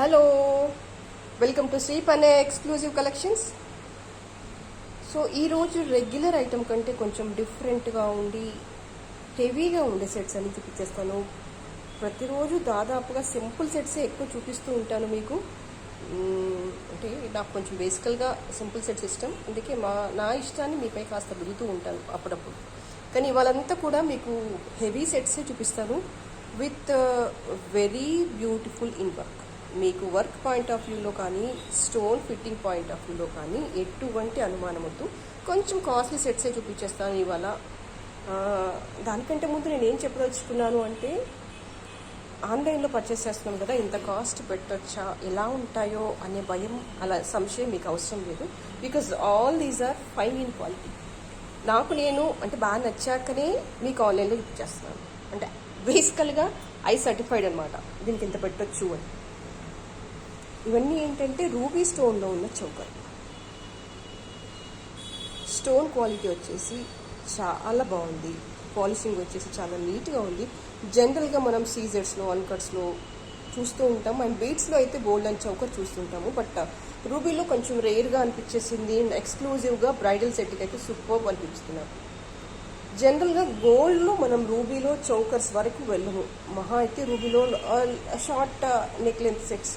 Hello, welcome to శ్రీప్ అనే exclusive collections. So ఈరోజు regular item కంటే కొంచెం డిఫరెంట్గా ఉండి హెవీగా ఉండే సెట్స్ అని చూపించేస్తాను. ప్రతిరోజు దాదాపుగా సింపుల్ సెట్సే ఎక్కువ చూపిస్తూ ఉంటాను మీకు. అంటే నాకు కొంచెం బేసికల్గా సింపుల్ సెట్స్ ఇష్టం, అందుకే నా ఇష్టాన్ని మీపై కాస్త దిగుతూ ఉంటాను అప్పుడప్పుడు. కానీ ఇవాళంతా కూడా మీకు హెవీ సెట్సే చూపిస్తాను with very beautiful in work. మీకు వర్క్ పాయింట్ ఆఫ్ వ్యూలో కానీ స్టోన్ ఫిట్టింగ్ పాయింట్ ఆఫ్ వ్యూలో కానీ ఎటువంటి అనుమానం వద్దు. కొంచెం కాస్ట్లీ సెట్సే చూపించేస్తాను ఇవాళ. దానికంటే ముందు నేను ఏం చెప్పదలుచుకున్నాను అంటే, ఆన్లైన్లో పర్చేస్ చేస్తున్నాం కదా, ఇంత కాస్ట్ పెట్టొచ్చా, ఎలా ఉంటాయో అనే భయం అలా సంశయం మీకు అవసరం లేదు. Because all these are fine in quality. నేను అంటే బాగా నచ్చాకనే మీకు ఆన్లైన్లో ఇచ్చేస్తున్నాను. అంటే బేసికల్గా సర్టిఫైడ్ అనమాట, దీనికి ఇంత పెట్టొచ్చు అని. ఇవన్నీ ఏంటంటే రూబీ స్టోన్లో ఉన్న చౌకర్. స్టోన్ క్వాలిటీ వచ్చేసి చాలా బాగుంది, పాలిషింగ్ వచ్చేసి చాలా నీట్గా ఉంది. జనరల్గా మనం సీజర్స్లో అన్కట్స్లో చూస్తూ ఉంటాము, అండ్ బీట్స్లో అయితే గోల్డ్ అండ్ చౌకర్ చూస్తుంటాము. బట్ రూబీలో కొంచెం రేర్గా అనిపించేసింది. ఎక్స్క్లూజివ్గా బ్రైడల్ సెట్కి అయితే సూపర్బ్ అనిపిస్తున్నారు. జనరల్గా గోల్డ్లో మనం రూబీలో చౌకర్స్ వరకు వెళ్ళము. మహా అయితే రూబీలో short neck length sets,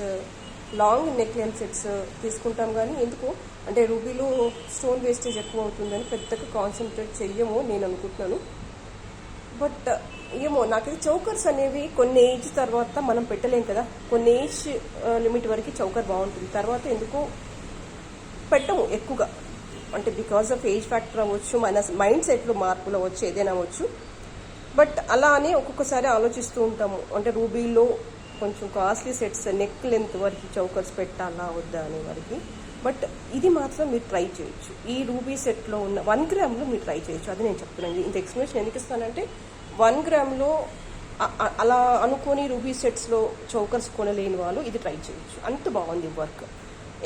long neck length sets తీసుకుంటాం. కానీ ఎందుకు అంటే రూబీలో స్టోన్ వేస్టేజ్ ఎక్కువ అవుతుందని పెద్దగా కాన్సన్ట్రేట్ చెయ్యము నేను అనుకుంటున్నాను. బట్ ఏమో నాకైతే చౌకర్స్ అనేవి కొన్ని ఏజ్ తర్వాత మనం పెట్టలేం కదా, కొన్ని ఏజ్ లిమిట్ వరకు చౌకర్ బాగుంటుంది, తర్వాత ఎందుకో పెట్టము ఎక్కువగా. అంటే బికాస్ ఆఫ్ ఏజ్ ఫ్యాక్టర్ అవ్వచ్చు, మన మైండ్ సెట్లో మార్పులు అవ్వచ్చు, ఏదైనా అవ్వచ్చు. బట్ అలా అని ఒక్కొక్కసారి ఆలోచిస్తూ ఉంటాము, అంటే రూబీలో కొంచెం కాస్ట్లీ సెట్స్ నెక్ లెంత్ వరకు చౌకర్స్ పెట్టాలా వద్దా అనే వరకు. బట్ ఇది మాత్రం మీరు ట్రై చేయొచ్చు. ఈ రూబీ సెట్లో ఉన్న 1 గ్రామ్లో మీరు ట్రై చేయొచ్చు. అది నేను చెప్తున్నాను. ఇంత ఎక్స్ప్లెనేషన్ ఎందుకు ఇస్తానంటే, 1 గ్రామ్లో అలా అనుకొని రూబీ సెట్స్లో చౌకర్స్ కొనలేని వాళ్ళు ఇది ట్రై చేయొచ్చు. అంత బాగుంది వర్క్,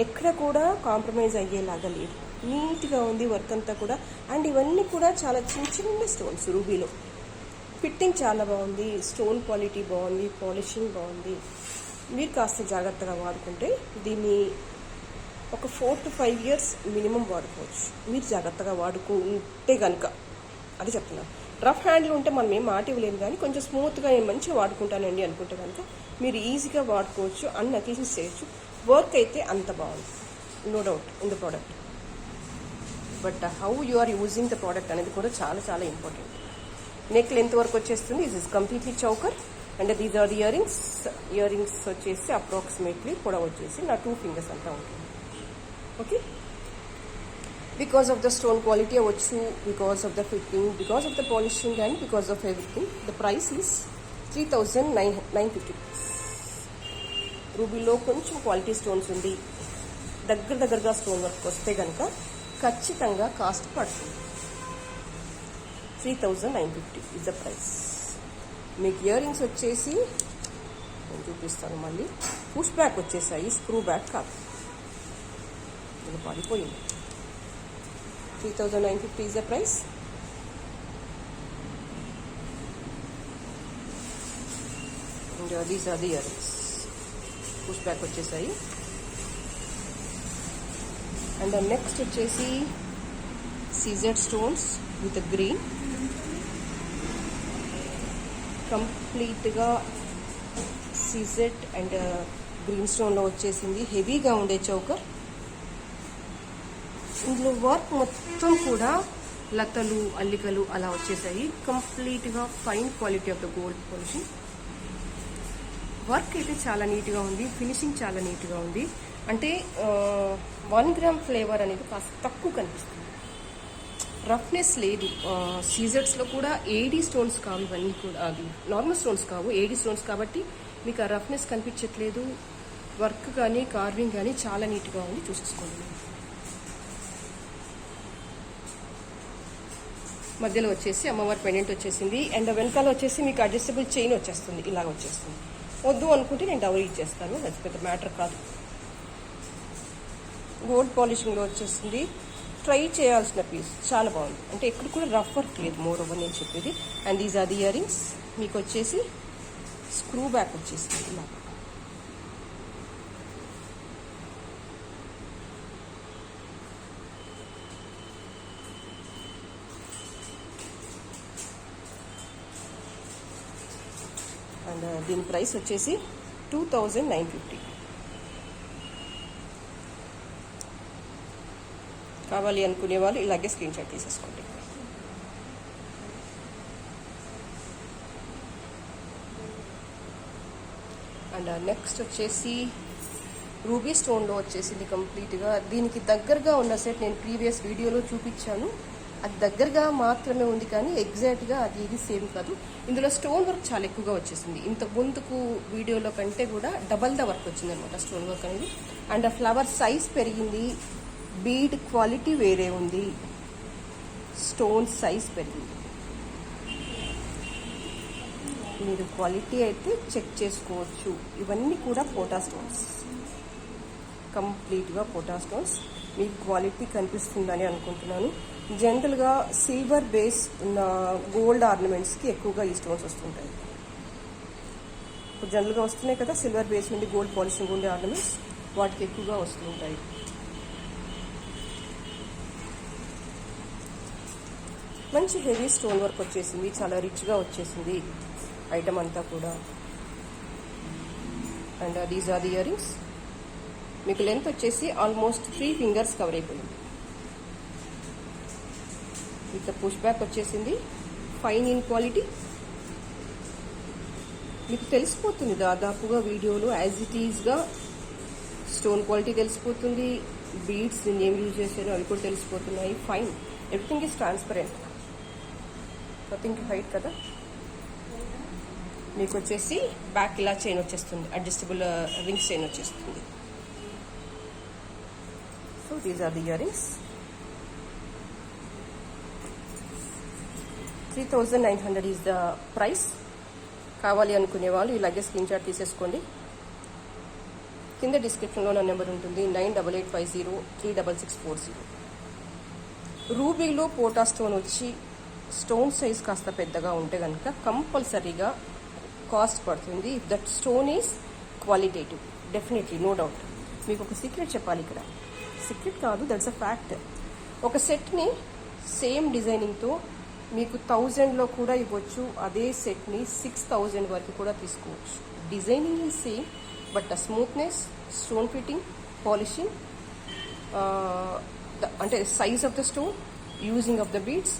ఎక్కడ కూడా కాంప్రమైజ్ అయ్యేలాగా లేదు, నీట్గా ఉంది వర్క్ అంతా కూడా. అండ్ ఇవన్నీ కూడా చాలా చిన్న చిన్న స్టోన్స్. రూబీలో ఫిట్టింగ్ చాలా బాగుంది, స్టోన్ క్వాలిటీ బాగుంది, పాలిషింగ్ బాగుంది. మీరు కాస్త జాగ్రత్తగా వాడుకుంటే దీన్ని ఒక 4 to 5 years మినిమం వాడుకోవచ్చు, మీరు జాగ్రత్తగా వాడుకుంటే కనుక. అది చెప్తున్నాను. రఫ్ హ్యాండ్లు ఉంటే మనం ఏం మాట ఇవ్వలేము, కానీ కొంచెం స్మూత్గా నేను మంచిగా వాడుకుంటానండి అనుకుంటే కనుక మీరు ఈజీగా వాడుకోవచ్చు, అన్ని అకేషన్స్ చేయొచ్చు. వర్క్ అయితే అంత బాగుంది, no doubt in the product. But how you are using the product అనేది కూడా చాలా చాలా ఇంపార్టెంట్. నెక్ లెంత్ వరకు వచ్చేస్తుంది. This is completely choker. And these are the earrings వచ్చేసి అప్రాక్సిమేట్లీ కూడా వచ్చేసి నా 2 fingers అంతా ఉంటుంది. Okay, because of the stone quality అవ్వచ్చు, because of the fitting, because of the polishing, and because of everything the price is 3,950. రూబీలో కొంచెం quality stones ఉంది, దగ్గరగా స్టోన్ వర్క్ వస్తే కనుక ఖచ్చితంగా కాస్ట్ పడుతుంది. 3,950 ఇస్ ద ప్రైస్. మీకు ఇయరింగ్స్ వచ్చేసి నేను చూపిస్తాను మళ్ళీ. పుష్ బ్యాక్ వచ్చేసాయి, స్క్రూ బ్యాక్ కాదు. ఇది పడిపోయింది. 3,950 is the price. And these are the earrings. Push back వచ్చేసాయి. అండ్ నెక్స్ట్ వచ్చేసి సీజెడ్ స్టోన్స్ విత్ గ్రీన్, కంప్లీట్గా సీజెడ్ అండ్ గ్రీన్ స్టోన్లో వచ్చేసింది. హెవీగా ఉండే చౌకర్. ఇందులో వర్క్ మొత్తం కూడా లతలు అల్లికలు అలా వచ్చేసాయి. కంప్లీట్గా fine quality of the gold polishing. Work అయితే చాలా నీట్గా ఉంది, ఫినిషింగ్ చాలా నీట్గా ఉంది. అంటే 1 గ్రామ్ ఫ్లేవర్ అనేది కాస్త తక్కువ కనిపిస్తుంది, రఫ్నెస్ లేదు. సీజర్స్లో కూడా ఏడీ స్టోన్స్ కావు, ఇవన్నీ కూడా అది నార్మల్ స్టోన్స్ కావు, ఏడీ స్టోన్స్ కాబట్టి మీకు ఆ రఫ్నెస్ కనిపించట్లేదు. వర్క్ కానీ కార్వింగ్ కానీ చాలా నీట్గా ఉంది, చూసేసుకోండి. మధ్యలో వచ్చేసి అమ్మవారి పెండెంట్ వచ్చేసింది. అండ్ వెనకాల వచ్చేసి మీకు అడ్జస్టబుల్ చైన్ వచ్చేస్తుంది, ఇలాగ వచ్చేస్తుంది. వద్దు అనుకుంటే నేను డౌరీ ఇచ్చేస్తాను, అది పెద్ద మ్యాటర్ కాదు. గోల్డ్ పాలిషింగ్లో వచ్చేసింది. ట్రై చేయాల్సిన పీస్, చాలా బాగుంది. అంటే ఎక్కడ కూడా రఫ్ వర్క్ లేదు, మోర్ ఓవర్ నేను చెప్పేది. And these are the earrings. మీకు వచ్చేసి స్క్రూ బ్యాక్ వచ్చేసింది ఇలా. దీని ప్రైస్ వచ్చేసి 2950. కావాలి అనుకునే వాళ్ళు ఇలాగే స్క్రీన్ షాట్ తీసేసుకోండి. అండ్ నెక్స్ట్ వచ్చేసి రూబీ స్టోన్లో వచ్చేసింది కంప్లీట్గా. దీనికి దగ్గరగా ఉన్న సెట్ నేను ప్రీవియస్ వీడియోలో చూపించాను. అది దగ్గరగా మాత్రమే ఉంది, కానీ ఎగ్జాక్ట్గా అది ఇది సేమ్ కాదు. ఇందులో స్టోన్ వర్క్ చాలా ఎక్కువగా వచ్చేసింది. ఇంత ముందుకు వీడియోలో కంటే కూడా డబల్ ద వర్క్ వచ్చింది అనమాట స్టోన్ వర్క్ అనేది. అండ్ ఫ్లవర్ సైజ్ పెరిగింది, బీడ్ క్వాలిటీ వేరే ఉంది, స్టోన్ సైజ్ పెరిగింది. మీరు క్వాలిటీ అయితే చెక్ చేసుకోవచ్చు. ఇవన్నీ కూడా పోటా స్టోన్స్, కంప్లీట్గా పోటా స్టోన్స్. మీకు క్వాలిటీ కనిపిస్తుందని అనుకుంటున్నాను. జనరల్గా సిల్వర్ బేస్ ఉన్న గోల్డ్ ఆర్నమెంట్స్కి ఎక్కువగా ఈ స్టోన్స్ వస్తుంటాయి. ఇప్పుడు జనరల్గా వస్తున్నాయి కదా సిల్వర్ బేస్ నుండి గోల్డ్ పాలిషింగ్ ఉండే ఆర్నమెంట్స్, వాటికి ఎక్కువగా వస్తుంటాయి. మంచి హెవీ స్టోన్ వర్క్ వచ్చేసింది, చాలా రిచ్గా వచ్చేసింది ఐటమ్ అంతా కూడా. And these are the earrings. మీకు లెంత్ వచ్చేసి ఆల్మోస్ట్ 3 ఫింగర్స్ కవర్ అయిపోయింది. విత్ పుష్ బ్యాక్ వచ్చేసింది, ఫైన్ ఇన్ క్వాలిటీ. మీకు తెలిసిపోతుంది దాదాపుగా వీడియోలో యాజ్ ఇట్ ఈజ్గా స్టోన్ క్వాలిటీ తెలిసిపోతుంది. బీడ్స్ నేను ఏం యూజ్ చేశానో అవి కూడా తెలిసిపోతున్నాయి. Fine, everything is transparent, nothing to hide కదా. మీకు వచ్చేసి బ్యాక్ ఇలా చైన్ వచ్చేస్తుంది, అడ్జస్టబుల్ రింగ్స్ చైన్ వచ్చేస్తుంది. So these are the earrings. 3900 is the price. కావాలి అనుకునే వాళ్ళు ఇలాగే స్క్రీన్ షాట్ తీసేసుకోండి. కింద డిస్క్రిప్షన్లో నా నెంబర్ ఉంటుంది, 9850366640. రూబీలో పోటా స్టోన్ వచ్చి స్టోన్ సైజ్ కాస్త పెద్దగా ఉంటే కనుక కంపల్సరీగా కాస్ట్ పడుతుంది. If that stone is qualitative, definitely, no doubt. మీకు ఒక సీక్రెట్ చెప్పాలి ఇక్కడ. సీక్రెట్ కాదు, దట్స్ అ ఫ్యాక్ట్. ఒక సెట్ని సేమ్ డిజైనింగ్తో మీకు 1000లో కూడా ఇవ్వచ్చు. అదే సెట్ని 6000 వరకు కూడా తీసుకోవచ్చు. Designing is same, but the smoothness, stone fitting, polishing, అంటే size of the stone, using of the beads,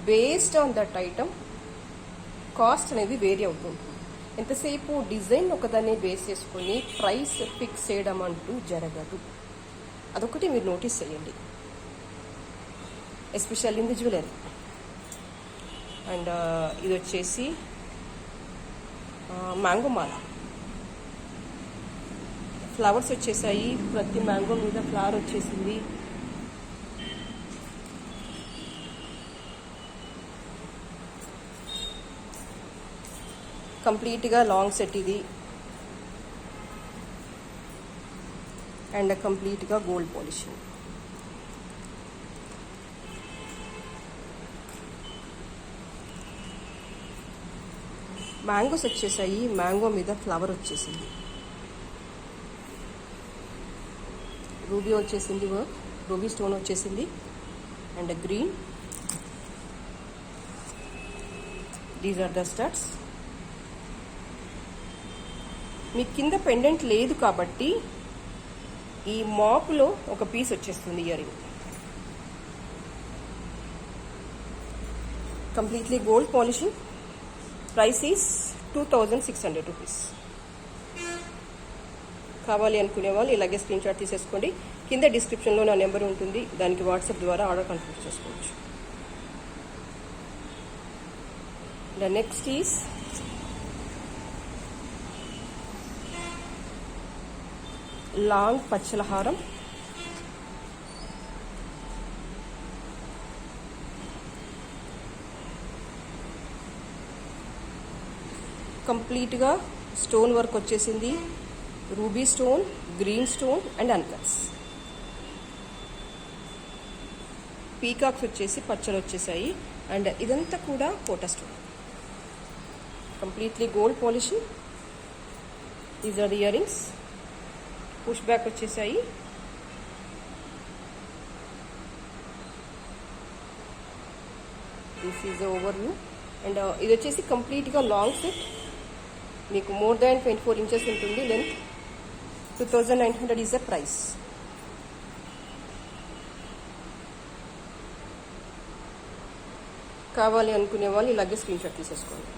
based on that item cost అనేది వేరీ అవుతుంది. ఎంతసేపు డిజైన్ ఒకదాన్ని బేస్ చేసుకొని ప్రైస్ ఫిక్స్ చేయడం అంటూ జరగదు. అదొకటి మీరు నోటీస్ చేయండి, especial in the jewellery. And ఇది వచ్చేసి మ్యాంగో మాల. ఫ్లవర్స్ వచ్చేసాయి, ప్రతి మ్యాంగో మీద ఫ్లవర్ వచ్చేసింది. కంప్లీట్గా లాంగ్ సెట్ ఇది. అండ్ కంప్లీట్గా గోల్డ్ పాలిషింగ్. మ్యాంగోస్ వచ్చేసాయి, మ్యాంగో మీద ఫ్లవర్ వచ్చేసింది. రూబీ వచ్చేసింది, రూబీ స్టోన్ వచ్చేసింది. And green. These are the studs. మీ కింద పెండెంట్ లేదు కాబట్టి ఈ మాపులో ఒక పీస్ వచ్చేస్తుంది earring. Completely gold polishing. Price is 2600 rupees. కావాలి అనుకునే వాళ్ళు ఇలాగే స్క్రీన్ షాట్ తీసేసుకోండి. కింద డిస్క్రిప్షన్లో నా నెంబర్ ఉంటుంది, దానికి వాట్సాప్ ద్వారా ఆర్డర్ కన్ఫర్మ్ చేసుకోవచ్చు. ద నెక్స్ట్ ఈస్ లాంగ్ పచ్చల హారం. కంప్లీట్గా స్టోన్ వర్క్ వచ్చేసింది. Ruby stone, green stone and uncuts. Peacocks వచ్చేసి పచ్చలు వచ్చేసాయి. అండ్ ఇదంతా కూడా పోటా stone. Completely gold polishing. These are the earrings. Push back వచ్చేసాయి. This is overview. And ఇది వచ్చేసి కంప్లీట్గా లాంగ్ సెట్. మీకు మోర్ దాన్ 24 ఇంచెస్ ఉంటుంది లెంత్. 2900 is the price. కావాలి అనుకునే వాళ్ళు ఇలాగే స్క్రీన్ షాట్ తీసేసుకోండి.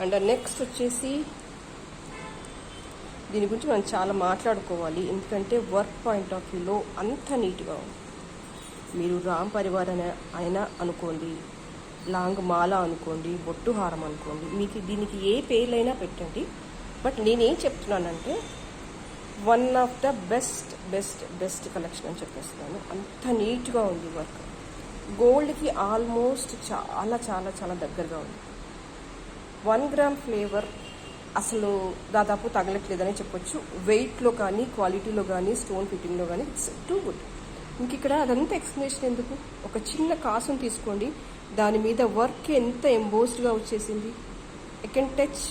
అండ్ నెక్స్ట్ వచ్చేసి దీని గురించి మనం చాలా మాట్లాడుకోవాలి, ఎందుకంటే వర్క్ పాయింట్ ఆఫ్ వ్యూలో అంత నీట్గా ఉంది. మీరు రామ్ పరివార్ అయినా అనుకోండి, లాంగ్ మాల అనుకోండి, బొట్టు హారం అనుకోండి, మీకు దీనికి ఏ పేర్లైనా పెట్టండి. బట్ నేనేం చెప్తున్నానంటే one of the best best best collection అని చెప్పేస్తున్నాను. అంత నీట్గా ఉంది వర్క్. గోల్డ్కి ఆల్మోస్ట్ చాలా చాలా చాలా దగ్గరగా ఉంది. 1 గ్రామ్ ఫ్లేవర్ అసలు దాదాపు తగలట్లేదని చెప్పొచ్చు. వెయిట్లో కానీ, క్వాలిటీలో కానీ, స్టోన్ ఫిట్టింగ్లో కానీ ఇట్స్ టూ గుడ్. ఇంక ఇక్కడ అదంతా ఎక్స్ప్లెనేషన్ ఎందుకు, ఒక చిన్న కాసును తీసుకోండి, దాని మీద వర్క్ ఎంత ఎంబోస్డ్గా వచ్చేసింది. I can touch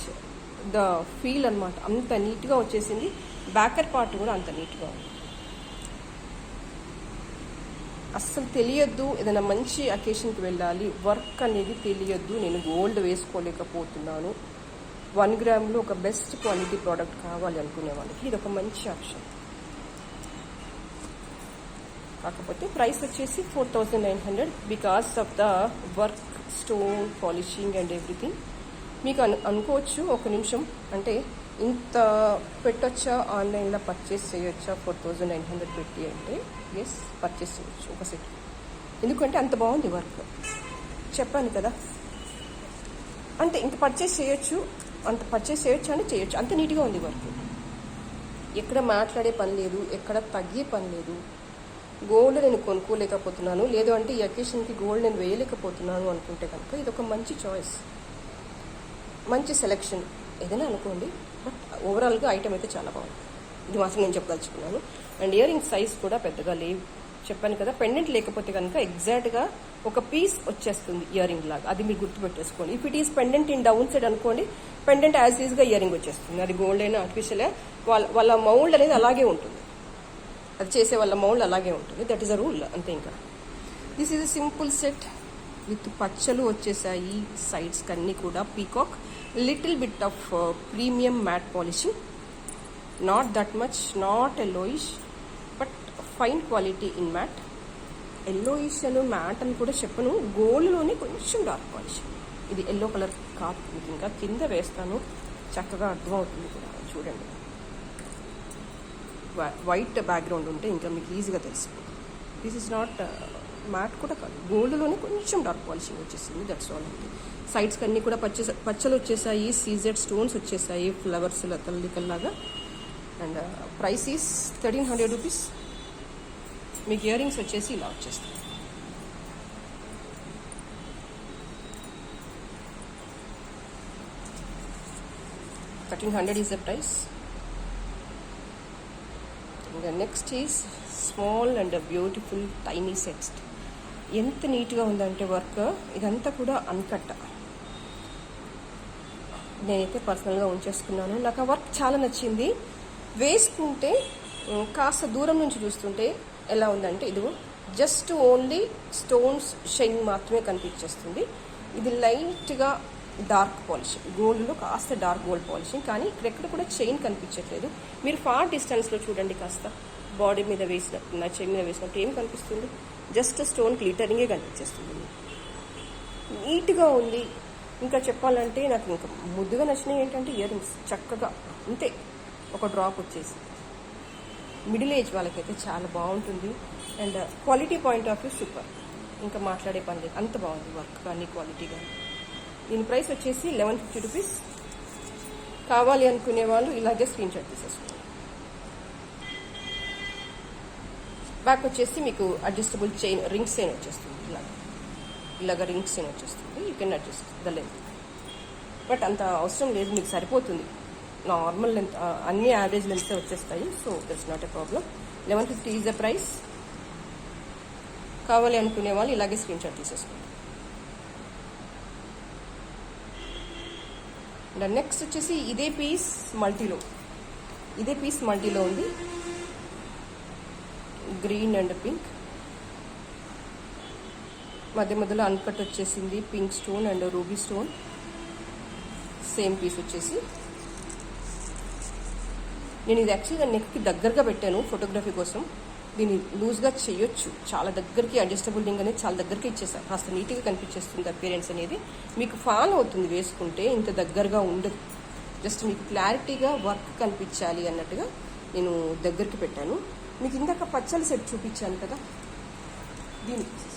the feel అనమాట, అంత నీట్గా వచ్చేసింది. బ్యాకర్ పార్ట్ కూడా అంత నీట్గా ఉంది. అస్సలు తెలియద్దు, ఏదైనా మంచి అకేషన్కి వెళ్ళాలి, వర్క్ అనేది తెలియద్దు, నేను గోల్డ్ వేసుకోలేకపోతున్నాను, 1 గ్రామ్లో ఒక బెస్ట్ క్వాలిటీ ప్రోడక్ట్ కావాలి అనుకునే వాళ్ళకి ఇది ఒక మంచి ఆప్షన్. కాకపోతే ప్రైస్ వచ్చేసి 4900 because of the work, stone polishing and everything. మీకు అనుకోవచ్చు ఒక నిమిషం, అంటే ఇంత పెట్టొచ్చా, ఆన్లైన్లో పర్చేస్ చేయొచ్చా 4900 పెట్టి అంటే ఎస్, పర్చేస్ చేయొచ్చు ఒక సెట్. ఎందుకంటే అంత బాగుంది వర్క్, చెప్పాను కదా. అంటే ఇంత పర్చేస్ చేయొచ్చు, అంత పర్చేస్ చేయొచ్చు అని చేయొచ్చు, అంత నీట్గా ఉంది వర్క్. ఎక్కడ మాట్లాడే పని లేదు, ఎక్కడ తగ్గే పని లేదు. గోల్డ్ నేను కొనుక్కోలేకపోతున్నాను, లేదు అంటే ఈ అకేషన్కి గోల్డ్ నేను వేయలేకపోతున్నాను అనుకుంటే కనుక ఇది ఒక మంచి చాయిస్, మంచి సెలెక్షన్ ఏదైనా అనుకోండి. బట్ ఓవరాల్గా ఐటమ్ అయితే చాలా బాగుంది, ఇది మాత్రం నేను చెప్పదలుచుకున్నాను. అండ్ ఇయర్ రింగ్ సైజ్ కూడా పెద్దగా లేవు, చెప్పాను కదా. పెండెంట్ లేకపోతే కనుక ఎగ్జాక్ట్గా ఒక పీస్ వచ్చేస్తుంది ఇయర్ రింగ్ లాగా, అది మీరు గుర్తుపెట్టేసుకోండి. If it is pendant in down side అనుకోండి, పెండెంట్ యాజ్ ఈజ్గా ఇయర్ రింగ్ వచ్చేస్తుంది. అది గోల్డ్ అయినా ఆర్టిఫిషియల్, వాళ్ళ మౌల్డ్ అనేది అలాగే ఉంటుంది, అది చేసే వాళ్ళ మౌల్డ్ అలాగే ఉంటుంది. దట్ ఈస్ అ రూల్ అంతే. ఇంకా this is a simple set with పచ్చలు వచ్చేసాయి, సైడ్స్ అన్నీ కూడా peacock, little bit of premium matte polishing, not that much, not yellowish but fine quality in matte. Yellowish అని మ్యాట్ అని కూడా చెప్పను, గోల్డ్లోనే కొంచెం డార్క్ పాలిషింగ్. ఇది ఎల్లో కలర్ కాదు, మీకు ఇంకా కింద వేస్తాను, చక్కగా అర్థమవుతుంది కూడా. చూడండి, వైట్ బ్యాక్గ్రౌండ్ ఉంటే ఇంకా మీకు ఈజీగా తెలిసిపోతుంది. దిస్ ఇస్ నాట్ మ్యాట్ కూడా కాదు, గోల్డ్లోనే కొంచెం డార్క్ పాలిషింగ్ వచ్చేసింది, దట్స్ ఆల్. సైడ్స్కి అన్నీ కూడా పచ్చలు వచ్చేసాయి, సీజెడ్ స్టోన్స్ వచ్చేసాయి, ఫ్లవర్స్ తల్లికల్లాగా. And price is 1300 rupees. మీకు ఇయర్ రింగ్స్ వచ్చేసి ఇలా వచ్చేస్తాయి. $1300 ఈజ్ ద ప్రైస్. ఇంకా next is small and beautiful tiny sets. ఎంత నీట్గా ఉందంటే వర్క్, ఇదంతా కూడా అన్కట్. నేనైతే పర్సనల్గా ఉంచేసుకున్నాను, నాకు ఆ వర్క్ చాలా నచ్చింది. వేసుకుంటే కాస్త దూరం నుంచి చూస్తుంటే ఎలా ఉందంటే, ఇది జస్ట్ ఓన్లీ స్టోన్స్ షైన్ మాత్రమే కనిపించేస్తుంది. ఇది లైట్గా డార్క్ పాలిషింగ్, గోల్డ్లో కాస్త డార్క్ గోల్డ్ పాలిషింగ్, కానీ ఇక్కడెక్కడ కూడా చైన్ కనిపించట్లేదు. మీరు ఫార్ డిస్టెన్స్లో చూడండి, కాస్త బాడీ మీద వేసినట్టు, నా చైన్ మీద వేసినట్టు ఏం కనిపిస్తుంది, జస్ట్ స్టోన్ గ్లిటరింగే కనిపించేస్తుంది. నీట్గా ఉంది. ఇంకా చెప్పాలంటే నాకు ఇంకా ముద్దుగా నచ్చినవి ఏంటంటే ఇయర్ రింగ్స్, చక్కగా అంతే ఒక డ్రాప్ వచ్చేసి. మిడిల్ ఏజ్ వాళ్ళకైతే చాలా బాగుంటుంది. And quality point of view super, ఇంకా మాట్లాడే పని లేదు, అంత బాగుంది వర్క్ కానీ క్వాలిటీ కానీ. దీని ప్రైస్ వచ్చేసి 1150 రూపీస్. కావాలి అనుకునే వాళ్ళు ఇలాగే స్క్రీన్ షాట్ తీసేసుకోండి. బ్యాక్ వచ్చేసి మీకు అడ్జస్టబుల్ చైన్, రింగ్స్ చైన్ వచ్చేస్తుంది, ఇలాగ రింగ్స్ చైన్ వచ్చేస్తుంది. You can adjust the length, but అంత అవసరం లేదు, మీకు సరిపోతుంది. నార్మల్ లెంత్, అన్ని యావరేజ్ లెంత్స్ వచ్చేస్తాయి, so that's not a problem. 1150 is the price. కావాలి అనుకునే వాళ్ళు ఇలాగే స్క్రీన్ షాట్ తీసేసుకోండి. అండ్ నెక్స్ట్ వచ్చేసి ఇదే పీస్ మల్టీలో ఉంది, గ్రీన్ అండ్ పింక్. మధ్య మధ్యలో అన్కట్ వచ్చేసింది, pink stone and ruby stone. Same piece వచ్చేసి నేను ఇది యాక్చువల్గా నెక్కి దగ్గరగా పెట్టాను ఫోటోగ్రఫీ కోసం. దీన్ని లూజ్గా చేయొచ్చు, చాలా దగ్గరికి అడ్జస్టబుల్ రింగ్ అనేది చాలా దగ్గరికి ఇచ్చేసాను. కాస్త నీట్గా కనిపించేస్తుంది అపియరెన్స్ అనేది. మీకు ఫాల్ అవుతుంది వేసుకుంటే, ఇంత దగ్గరగా ఉండదు. జస్ట్ మీకు క్లారిటీగా వర్క్ కనిపించాలి అన్నట్టుగా నేను దగ్గరికి పెట్టాను. మీకు ఇందాక పచ్చల సెట్ చూపించాను కదా, దీనికి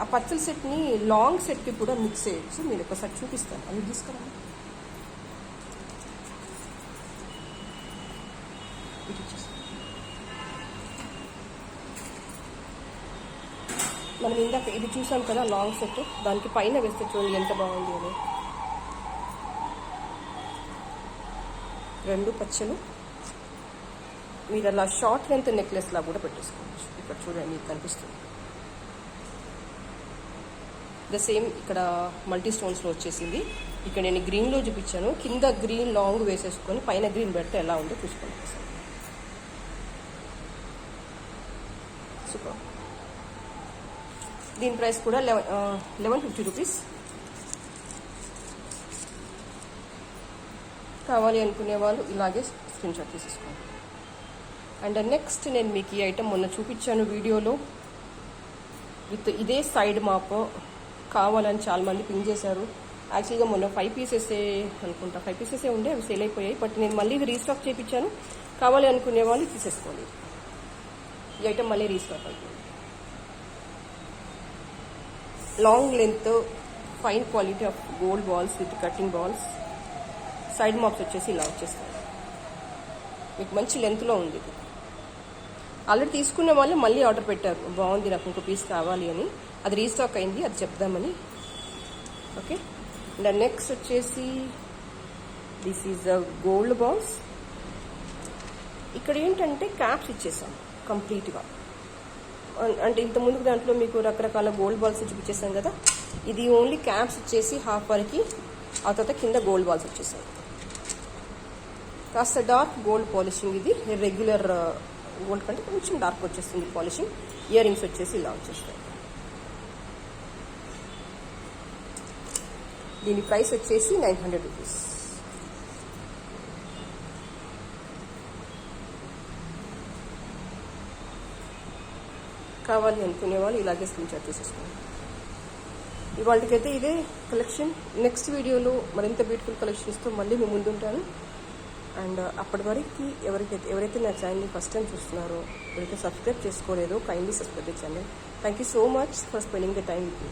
ఆ పచ్చల సెట్ని లాంగ్ సెట్కి కూడా మిక్స్ చేయొచ్చు. నేను ఒకసారి చూపిస్తాను, అవి తీసుకురా. మనం ఇందాక ఇది చూసాం కదా లాంగ్ సెట్, దానికి పైన వేస్తే చూడండి ఎంత బాగుంది అని. 2 పచ్చలు మీరు అలా షార్ట్ లెంత్ నెక్లెస్ లా కూడా పెట్టేసుకోవచ్చు. ఇక్కడ చూడండి మీకు కనిపిస్తుంది. ద సేమ్ ఇక్కడ మల్టీ స్టోన్స్లో వచ్చేసింది. ఇక్కడ నేను గ్రీన్లో చూపించాను, కింద గ్రీన్ లాంగ్ వేసేసుకొని పైన గ్రీన్ పెడితే ఎలా ఉందో చూసుకోండి. సూపర్. దీని ప్రైస్ కూడా 1150 రూపీస్. కావాలి అనుకునే వాళ్ళు ఇలాగే స్క్రీన్ షాట్ తీసేసుకోండి. అండ్ నెక్స్ట్ నేను మీకు ఈ ఐటమ్ మొన్న చూపించాను వీడియోలో విత్ ఇదే సైడ్ మాప్. కావాలని చాలామంది పింక్ చేశారు. యాక్చువల్గా మొన్న 5 పీసెసే అనుకుంటా, 5 పీసెసే ఉండే, అవి సేల్ అయిపోయాయి. బట్ నేను మళ్ళీ రీస్టాక్ చేయించాను. కావాలి అనుకునే వాళ్ళు తీసేసుకోండి. ఈ ఐటమ్ మళ్ళీ రీస్టాక్ అవుతుంది. Long length fine quality of gold balls with cutting balls. Side maps వచ్చేసి ఇలా వచ్చేస్తాయి. మీకు మంచి లెంత్లో ఉంది. ఇది ఆల్రెడీ తీసుకున్న వాళ్ళు మళ్ళీ ఆర్డర్ పెట్టారు, బాగుంది నాకు ఇంకో పీస్ కావాలి అని. అది రీస్టాక్ అయింది, అది చెప్దామని. ఓకే. అండ్ నెక్స్ట్ వచ్చేసి this is the gold balls. ఇక్కడ ఏంటంటే క్యాప్స్ ఇచ్చేసాం కంప్లీట్గా. అంటే ఇంతకుముందు దాంట్లో మీకు రకరకాల గోల్డ్ బాల్స్ చూపించేసాం కదా, ఇది ఓన్లీ క్యాప్స్ ఇచ్చేసి హాఫ్ వరకు, ఆ తర్వాత కింద గోల్డ్ బాల్స్ వచ్చేసాయి. కాస్త డార్క్ గోల్డ్ పాలిషింగ్. ఇది రెగ్యులర్ గోల్డ్ కంటే కొంచెం డార్క్ వచ్చేస్తుంది పాలిషింగ్. ఇయర్ రింగ్స్ వచ్చేసి ఇలా వచ్చేస్తాయి. దీని ప్రైస్ వచ్చేసి 900 రూపీస్. కావాలి అనుకునే వాళ్ళు ఇలాగే స్క్రీన్ షాట్ తీసేసుకోండి. ఇవాళకైతే ఇదే కలెక్షన్. నెక్స్ట్ వీడియోలో మరింత బ్యూటిఫుల్ కలెక్షన్స్తో మళ్ళీ మీ ముందుంటాను. అండ్ అప్పటి వరకు ఎవరైతే నా ఛానల్ని ఫస్ట్ టైం చూస్తున్నారో, ఎవరైతే సబ్స్క్రైబ్ చేసుకోలేదో, kindly subscribe the channel. Thank you so much for spending the time with me.